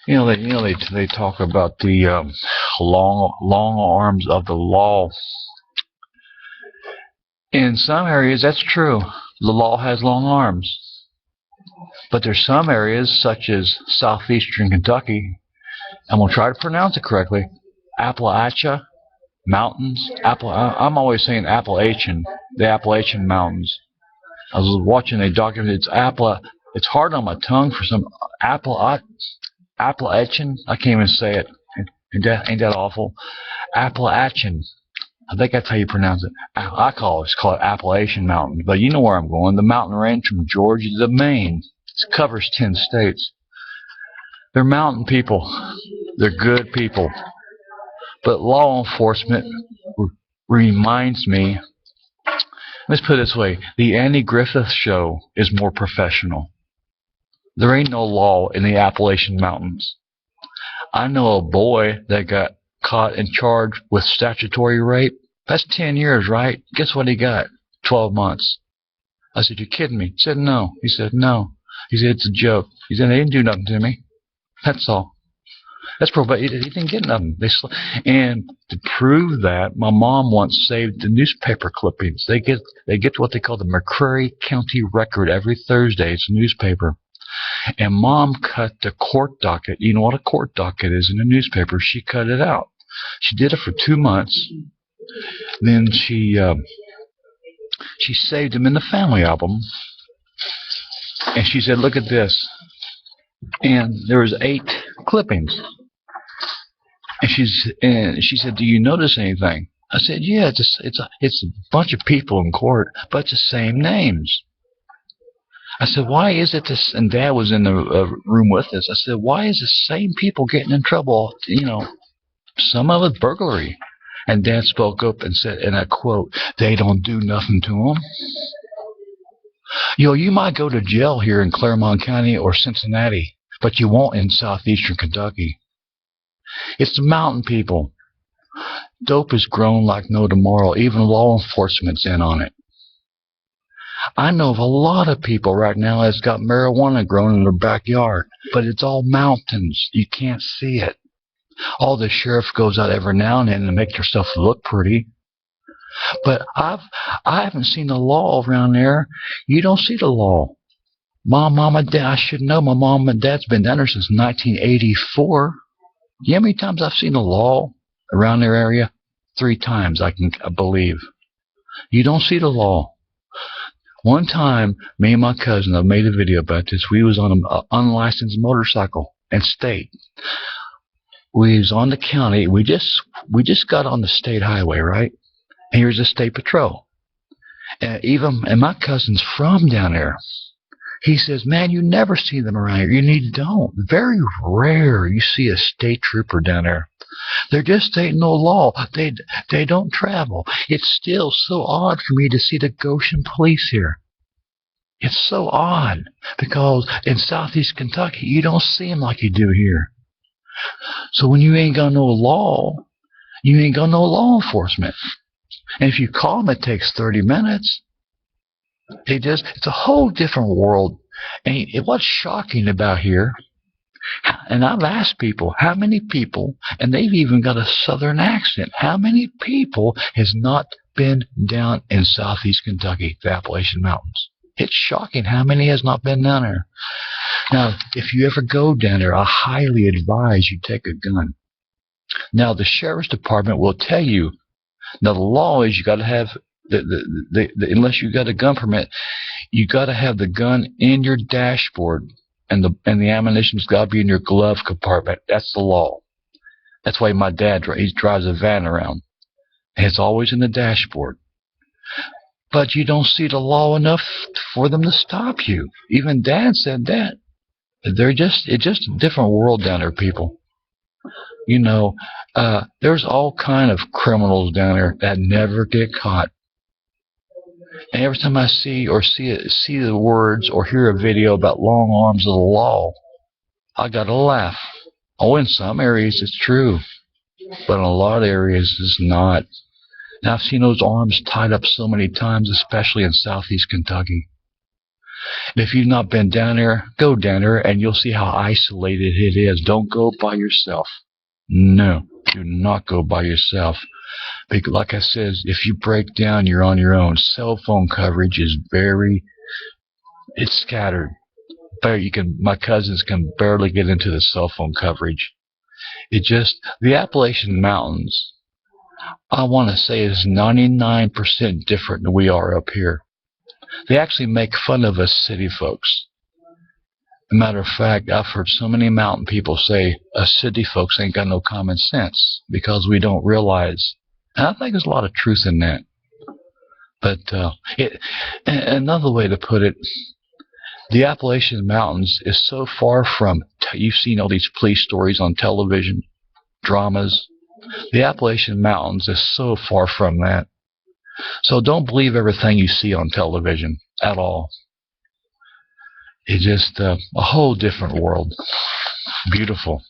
They talk about the long arms of the law. In some areas, that's true. The law has long arms. But there's some areas, such as southeastern Kentucky, I'm going to try to pronounce it correctly, Appalachia Mountains. I'm always saying Appalachian, the Appalachian Mountains. I was watching a documentary. It's hard on my tongue for some Appalachian. I can't even say it. Ain't that awful? Appalachian. I think that's how you pronounce it. I call it Appalachian Mountains. But you know where I'm going. The mountain range from Georgia to Maine. It covers 10 states. They're mountain people. They're good people. But law enforcement reminds me, let's put it this way, the Andy Griffith Show is more professional. There ain't no law in the Appalachian Mountains. I know a boy that got caught and charged with statutory rape. That's 10 years, right? Guess what he got? 12 months. I said, you kidding me? He said, no. He said, no. He said, it's a joke. He said, they didn't do nothing to me. That's all. That's probation. He didn't get nothing. And to prove that, my mom once saved the newspaper clippings. They get what they call the McCreary County Record every Thursday. It's a newspaper. And Mom cut the court docket. You know what a court docket is in a newspaper. She cut it out. She did it for 2 months. Then she saved them in the family album. And she said, look at this. And there was 8 clippings. And she said, do you notice anything? I said, yeah, it's a bunch of people in court, but it's the same names. I said, why is it this? And Dad was in the room with us. I said, why is the same people getting in trouble? Some of it burglary. And Dad spoke up and said, and I quote, they don't do nothing to them. You might go to jail here in Claremont County or Cincinnati, but you won't in southeastern Kentucky. It's the mountain people. Dope is grown like no tomorrow. Even law enforcement's in on it. I know of a lot of people right now that's got marijuana grown in their backyard, but it's all mountains. You can't see it. All the sheriff goes out every now and then to make yourself look pretty. But I haven't seen the law around there. You don't see the law. Mom and Dad, I should know. My mom and dad's been down there since 1984. You know how many times I've seen the law around their area? 3 times, I believe. You don't see the law. One time, me and my cousin, I made a video about this. We was on an unlicensed motorcycle in state. We was on the county. We just got on the state highway, right? And here's the state patrol. And my cousin's from down there. He says, man, you never see them around here. You don't. Very rare you see a state trooper down there. There just ain't no law. They don't travel. It's still so odd for me to see the Goshen police here. It's so odd because in southeast Kentucky, you don't see them like you do here. So when you ain't got no law, you ain't got no law enforcement. And if you call them, it takes 30 minutes. It's a whole different world. And what's shocking about here, and I've asked people, how many people, and they've even got a southern accent, how many people has not been down in southeast Kentucky, the Appalachian Mountains? It's shocking how many has not been down there. Now, if you ever go down there, I highly advise you take a gun. Now, the sheriff's department will tell you, now the law is you got to have, unless you got a gun permit, you got to have the gun in your dashboard, and the ammunition's got to be in your glove compartment. That's the law. That's why my dad drives a van around. It's always in the dashboard. But you don't see the law enough for them to stop you. Even Dad said that. It's just a different world down there, people. There's all kind of criminals down there that never get caught. And every time I see the words or hear a video about long arms of the law, I gotta laugh. Oh, in some areas it's true, but in a lot of areas it's not. And I've seen those arms tied up so many times, especially in southeast Kentucky. And if you've not been down there, go down there and you'll see how isolated it is. Don't go by yourself. No, do not go by yourself. Because like I said, if you break down, you're on your own. Cell phone coverage is it's scattered. My cousins can barely get into the cell phone coverage. The Appalachian Mountains, I want to say, is 99% different than we are up here. They actually make fun of us city folks. As a matter of fact, I've heard so many mountain people say us city folks ain't got no common sense because we don't realize. And I think there's a lot of truth in that. But another way to put it, the Appalachian Mountains is so far from, you've seen all these police stories on television, dramas. The Appalachian Mountains is so far from that. So don't believe everything you see on television at all. It's just a whole different world. Beautiful.